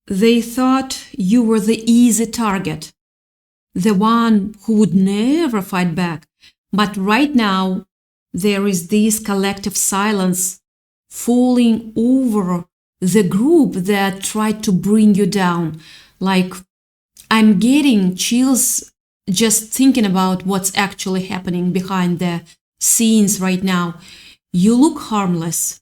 They thought you were the easy target, the one who would never fight back. But right now, there is this collective silence falling over the group that tried to bring you down. Like, I'm getting chills just thinking about what's actually happening behind the scenes right now. You look harmless.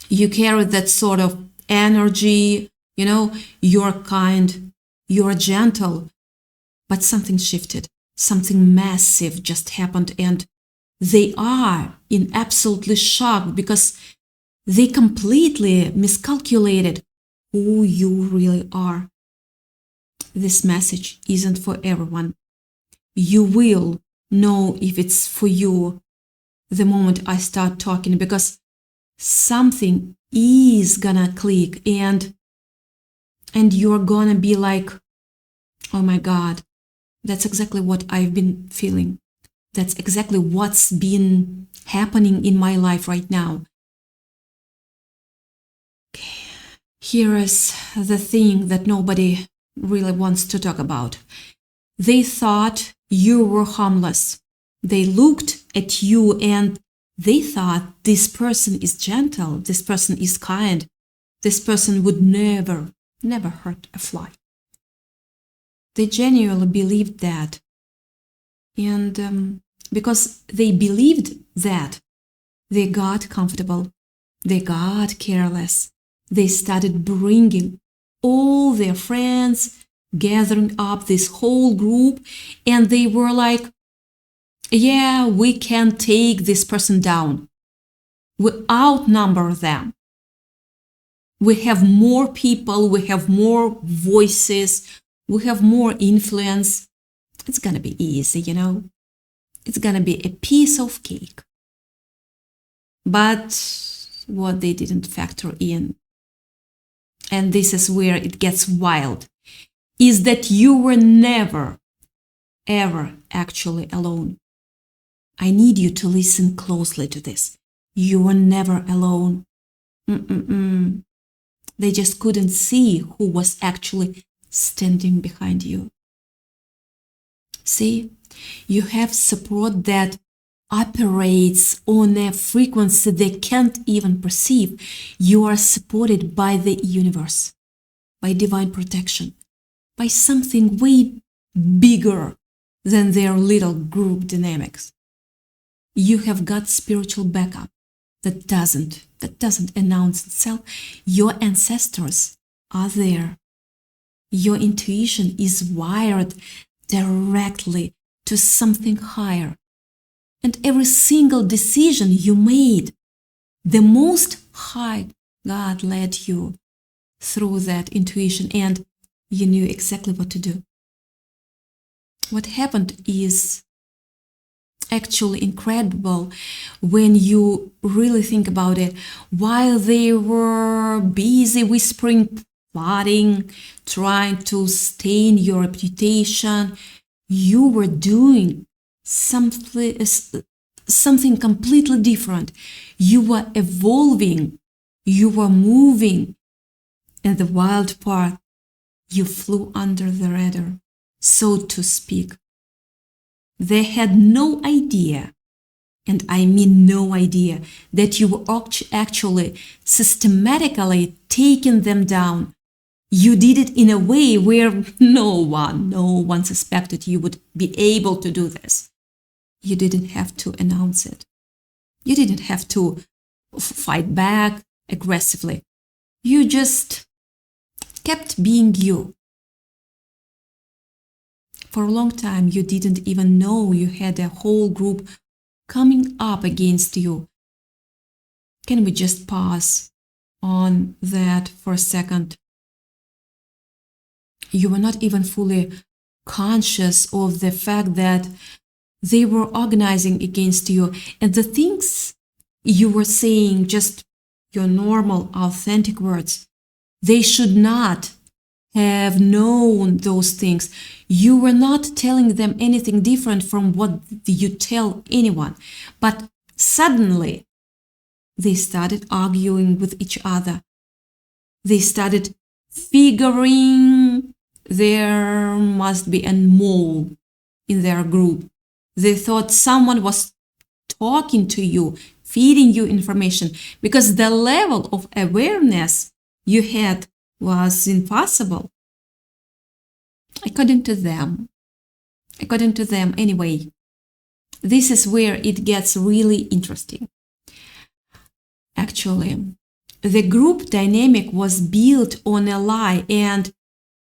You carry that sort of energy, you're kind, you're gentle. But something shifted, something massive just happened, and they are in absolutely shock because they completely miscalculated who you really are. This message isn't for everyone. You will know if it's for you the moment I start talking, because something is gonna click and you're gonna be like, oh my God, that's exactly what I've been feeling. That's exactly what's been happening in my life right now. Here is the thing that nobody really wants to talk about. They thought you were harmless. They looked at you and they thought this person is gentle, this person is kind, this person would never hurt a fly. They genuinely believed that. And because they believed that, they got comfortable, they got careless. They started bringing all their friends, gathering up this whole group, and they were like, yeah, we can take this person down. We outnumber them. We have more people, we have more voices, we have more influence. It's gonna be easy, It's gonna be a piece of cake. But what they didn't factor in, and this is where it gets wild, is that you were never, ever actually alone. I need you to listen closely to this. You were never alone. They just couldn't see who was actually standing behind you. See, you have support that operates on a frequency they can't even perceive. You are supported by the universe, by divine protection, by something way bigger than their little group dynamics. You have got spiritual backup that doesn't announce itself. Your ancestors are there. Your intuition is wired directly to something higher. And every single decision you made, the Most High God led you through that intuition, and you knew exactly what to do. What happened is actually incredible when you really think about it. While they were busy whispering, plotting, trying to stain your reputation, you were doing something completely different. You were evolving, you were moving, and the wild part, you flew under the radar, so to speak. They had no idea, and I mean no idea, that you were actually systematically taking them down. You did it in a way where no one suspected you would be able to do this. You didn't have to announce it. You didn't have to fight back aggressively. You just kept being you. For a long time, you didn't even know you had a whole group coming up against you. Can we just pause on that for a second? You were not even fully conscious of the fact that they were organizing against you, and the things you were saying, just your normal, authentic words, they should not have known those things. You were not telling them anything different from what you tell anyone. But suddenly, they started arguing with each other. They started figuring there must be a mole in their group. They thought someone was talking to you, feeding you information, because the level of awareness you had was impossible. According to them anyway. This is where it gets really interesting. Actually, the group dynamic was built on a lie, and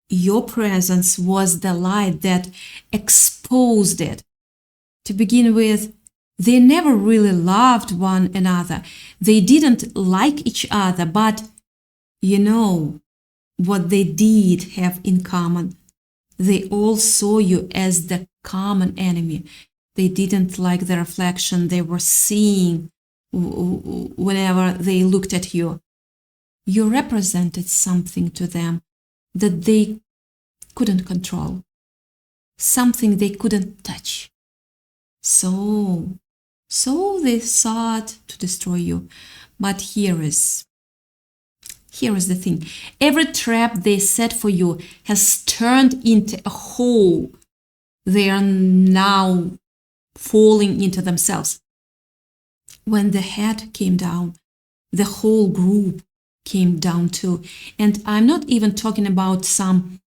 your presence was the lie that exposed it. To begin with, they never really loved one another. They didn't like each other, but you know what they did have in common. They all saw you as the common enemy. They didn't like the reflection they were seeing whenever they looked at you. You represented something to them that they couldn't control, something they couldn't touch. So they sought to destroy you. But here is the thing. Every trap they set for you has turned into a hole. They are now falling into themselves. When the head came down, the whole group came down too. And I'm not even talking about some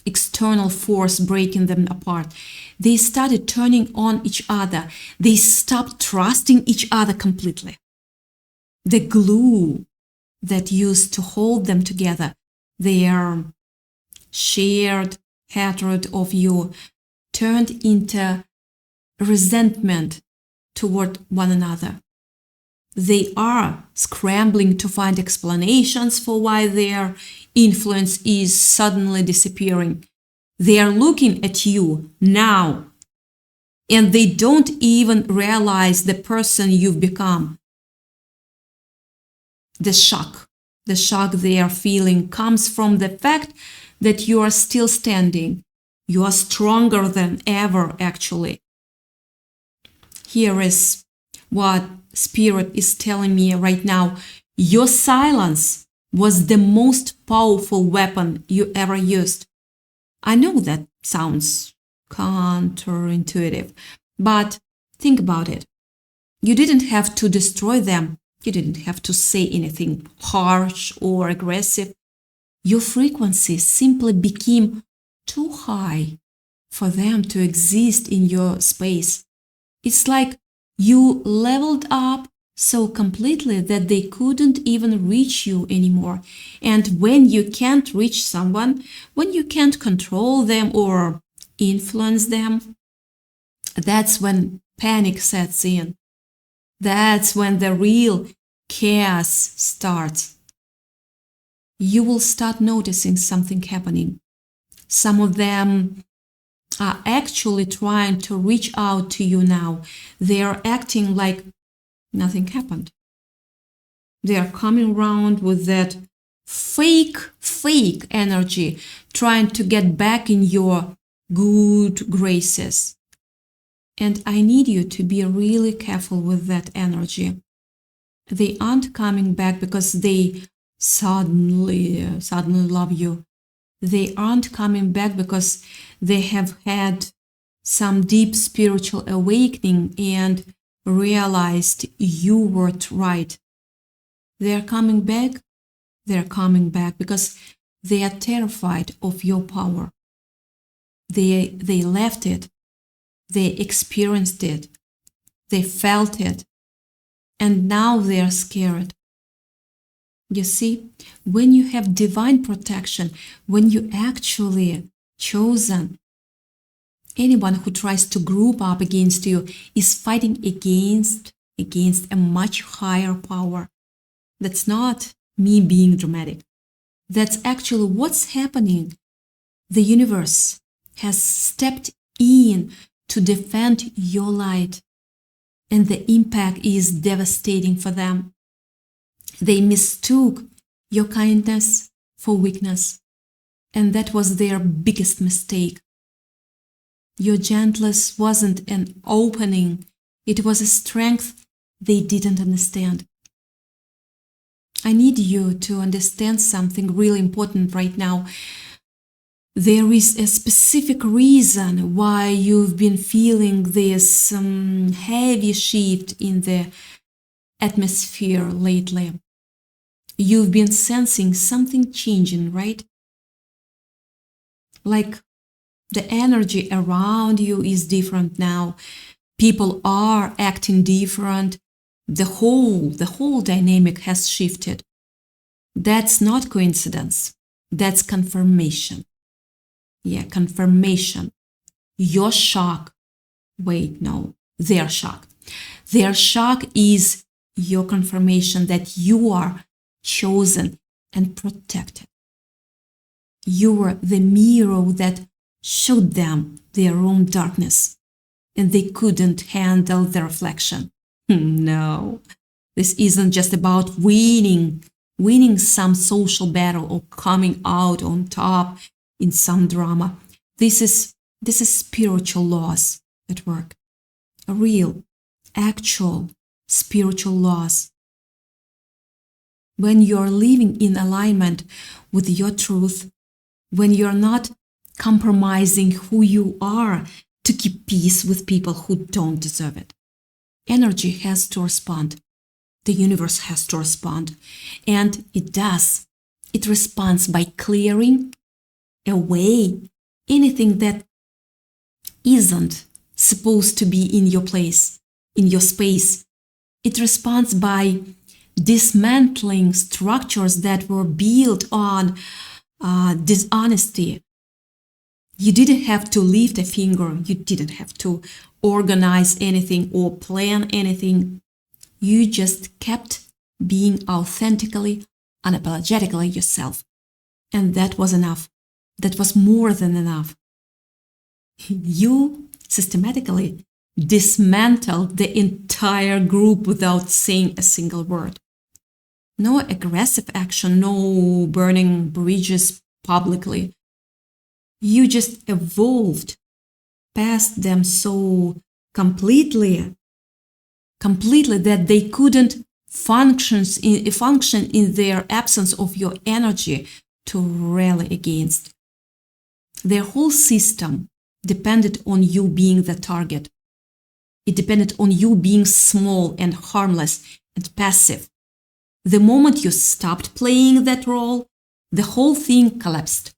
external force breaking them apart. They started turning on each other. They stopped trusting each other completely. The glue that used to hold them together, their shared hatred of you, turned into resentment toward one another. They are scrambling to find explanations for why their influence is suddenly disappearing. They are looking at you now, and they don't even realize the person you've become. The shock they are feeling comes from the fact that you are still standing. You are stronger than ever, actually. Here is what Spirit is telling me right now. Your silence was the most powerful weapon you ever used. I know that sounds counterintuitive, but think about it. You didn't have to destroy them. You didn't have to say anything harsh or aggressive. Your frequency simply became too high for them to exist in your space. It's like you leveled up so completely that they couldn't even reach you anymore. And when you can't reach someone, when you can't control them or influence them, that's when panic sets in. That's when the real chaos starts. You will start noticing something happening. Some of them are actually trying to reach out to you now. They are acting like nothing happened. They are coming around with that fake energy, trying to get back in your good graces. And I need you to be really careful with that energy. They aren't coming back because they suddenly love you. They aren't coming back because they have had some deep spiritual awakening and realized you were right. They're coming back because they are terrified of your power. They left it. They experienced it. They felt it. And now they are scared. You see, when you have divine protection, when you actually chosen, anyone who tries to group up against you is fighting against a much higher power. That's not me being dramatic. That's actually what's happening. The universe has stepped in to defend your light, and the impact is devastating for them. They mistook your kindness for weakness, and that was their biggest mistake. Your gentleness wasn't an opening, it was a strength they didn't understand. I need you to understand something really important right now. There is a specific reason why you've been feeling this heavy shift in the atmosphere lately. You've been sensing something changing, right? Like the energy around you is different now. People are acting different. The whole dynamic has shifted. That's not coincidence. That's confirmation. Yeah, confirmation. Your shock. Wait, no, their shock. Their shock is your confirmation that you are chosen and protected. You were the mirror that showed them their own darkness, and they couldn't handle the reflection. No, this isn't just about winning some social battle or coming out on top in some drama. This is spiritual loss at work. A real, actual spiritual loss. When you're living in alignment with your truth, when you're not compromising who you are to keep peace with people who don't deserve it. Energy has to respond. The universe has to respond. And it does. It responds by clearing away anything that isn't supposed to be in your place, in your space. It responds by dismantling structures that were built on dishonesty. You didn't have to lift a finger. You didn't have to organize anything or plan anything. You just kept being authentically, unapologetically yourself. And that was enough. That was more than enough. You systematically dismantled the entire group without saying a single word. No aggressive action, no burning bridges publicly. You just evolved past them so completely that they couldn't function in their absence of your energy to rally against. Their whole system depended on you being the target. It depended on you being small and harmless and passive. The moment you stopped playing that role, the whole thing collapsed.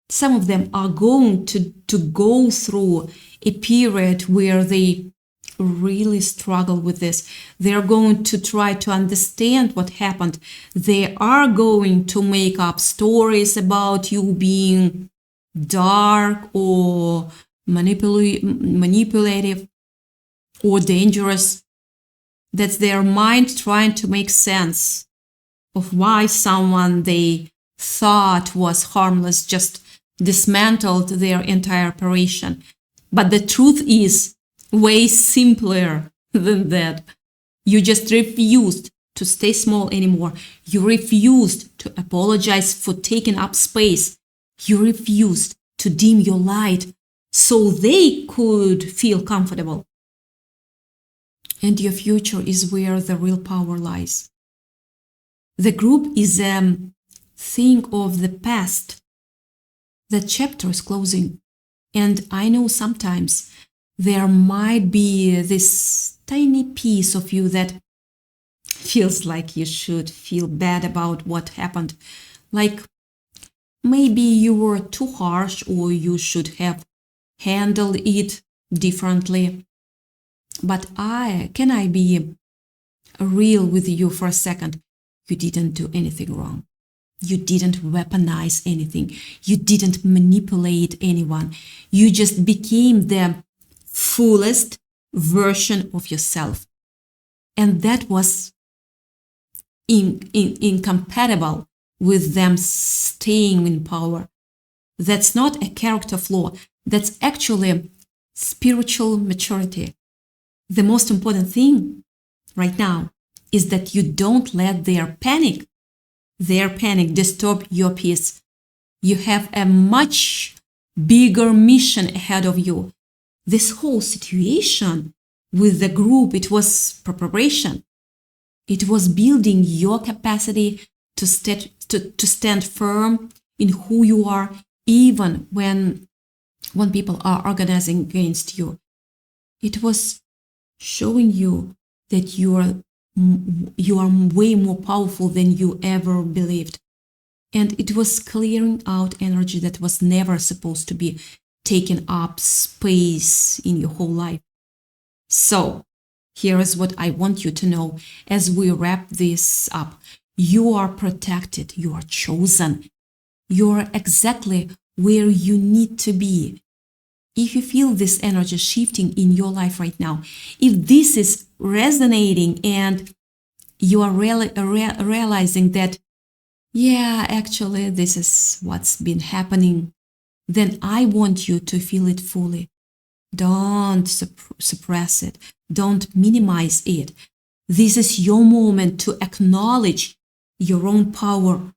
Some of them are going to go through a period where they really struggle with this. They're going to try to understand what happened. They are going to make up stories about you being dark or manipulative or dangerous. That's their mind trying to make sense of why someone they thought was harmless just dismantled their entire operation. But the truth is way simpler than that. You just refused to stay small anymore. You refused to apologize for taking up space. You refused to dim your light so they could feel comfortable. And your future is where the real power lies. The group is a thing of the past. The chapter is closing. And I know sometimes there might be this tiny piece of you that feels like you should feel bad about what happened. Like maybe you were too harsh or you should have handled it differently. But can I be real with you for a second? You didn't do anything wrong. You didn't weaponize anything. You didn't manipulate anyone. You just became the fullest version of yourself. And that was incompatible with them staying in power. That's not a character flaw. That's actually spiritual maturity. The most important thing right now is that you don't let their panic disturb your peace. You have a much bigger mission ahead of you. This whole situation with the group, it was preparation. It was building your capacity to stand firm in who you are, even when people are organizing against you. It was showing you that you are way more powerful than you ever believed. And it was clearing out energy that was never supposed to be taking up space in your whole life. So, here is what I want you to know as we wrap this up. You are protected, you are chosen, you are exactly where you need to be. If you feel this energy shifting in your life right now, if this is resonating and you are realizing that, yeah, actually, this is what's been happening, then I want you to feel it fully. Don't suppress it. Don't minimize it. This is your moment to acknowledge your own power.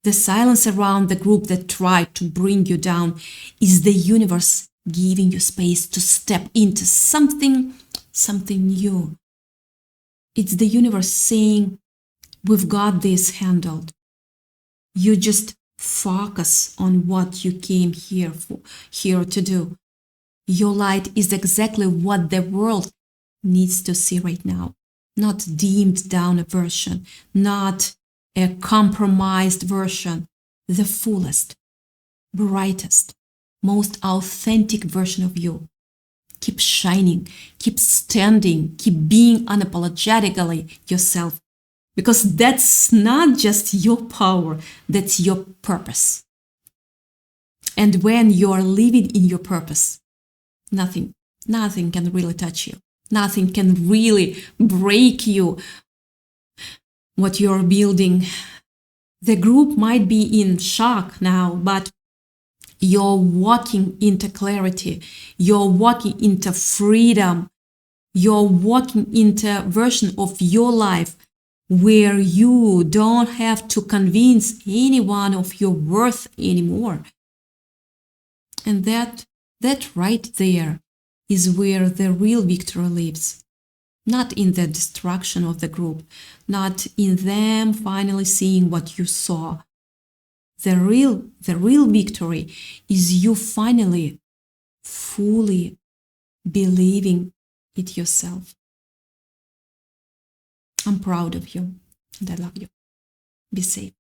The silence around the group that tried to bring you down is the universe giving you space to step into something new. It's the universe saying, we've got this handled. You just focus on what you came here to do. Your light is exactly what the world needs to see right now. Not dimmed down a version, not a compromised version, the fullest, brightest, most authentic version of you. Keep shining, keep standing, keep being unapologetically yourself, because that's not just your power, that's your purpose. And when you are living in your purpose, nothing can really touch you. Nothing can really break you, what you're building. The group might be in shock now, but you're walking into clarity. You're walking into freedom. You're walking into a version of your life where you don't have to convince anyone of your worth anymore. And that right there is where the real victory lives. Not in the destruction of the group, not in them finally seeing what you saw. The real victory is you finally, fully believing it yourself. I'm proud of you and I love you. Be safe.